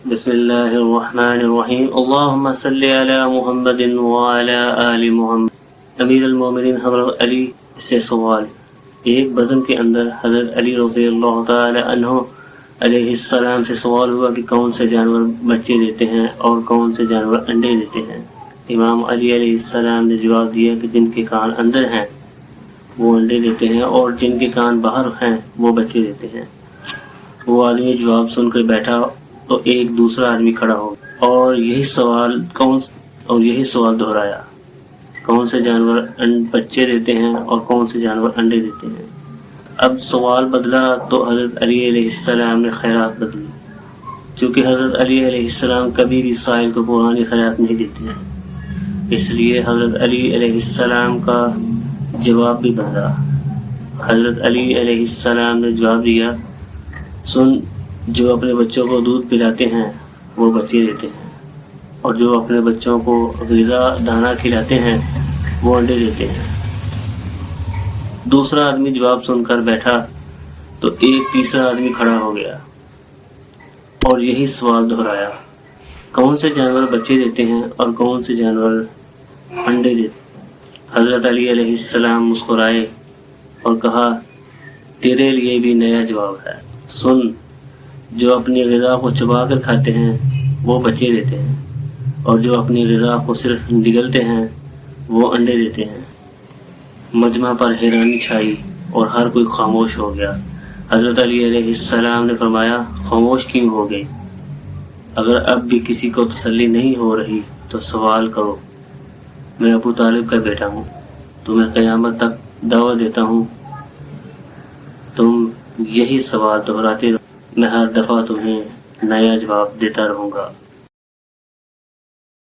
بسم اللہ الرحمن الرحیم اللہم صلی علی محمد وعلی آل محمد۔ امیر المومنین حضرت علی سے سوال۔ ایک بزم کے اندر حضرت علی رضی اللہ تعالی عنہ علیہ السلام سے سوال ہوا کہ کون سے جانور بچے دیتے ہیں اور کون سے جانور انڈے دیتے ہیں۔ امام علی علیہ السلام نے جواب دیا کہ جن کے کان اندر ہیں وہ انڈے دیتے ہیں اور جن کے کان باہر ہیں وہ بچے دیتے ہیں۔ وہ آدمی جواب سن کر بیٹھا تو ایک دوسرا آدمی کھڑا ہو اور یہی سوال دہرایا، کون سے جانور بچے دیتے ہیں اور کون سے جانور انڈے دیتے ہیں۔ اب سوال بدلا تو حضرت علی علیہ السلام نے خیرات بدلی، چونکہ حضرت علی علیہ السلام کبھی بھی سائل کو پرانی خیرات نہیں دیتے ہیں، اس لیے حضرت علی علیہ السلام کا جواب بھی بدلا۔ حضرت علی علیہ السلام نے جواب دیا، سن، جو اپنے بچوں کو دودھ پلاتے ہیں وہ بچے دیتے ہیں اور جو اپنے بچوں کو غذا دانہ کھلاتے ہیں وہ انڈے دیتے ہیں۔ دوسرا آدمی جواب سن کر بیٹھا تو ایک تیسرا آدمی کھڑا ہو گیا اور یہی سوال دہرایا، کون سے جانور بچے دیتے ہیں اور کون سے جانور انڈے دیتے ہیں۔ حضرت علی علیہ السلام مسکرائے اور کہا، تیرے لیے بھی نیا جواب ہے، سن، جو اپنی غذا کو چبا کر کھاتے ہیں وہ بچے دیتے ہیں اور جو اپنی غذا کو صرف نگلتے ہیں وہ انڈے دیتے ہیں۔ مجمع پر حیرانی چھائی اور ہر کوئی خاموش ہو گیا۔ حضرت علی علیہ السلام نے فرمایا، خاموش کیوں ہو گئی؟ اگر اب بھی کسی کو تسلی نہیں ہو رہی تو سوال کرو۔ میں ابو طالب کا بیٹا ہوں، تمہیں قیامت تک دعوت دیتا ہوں، تم یہی سوال دہراتے رہو، میں ہر دفعہ تمہیں نیا جواب دیتا رہوں گا۔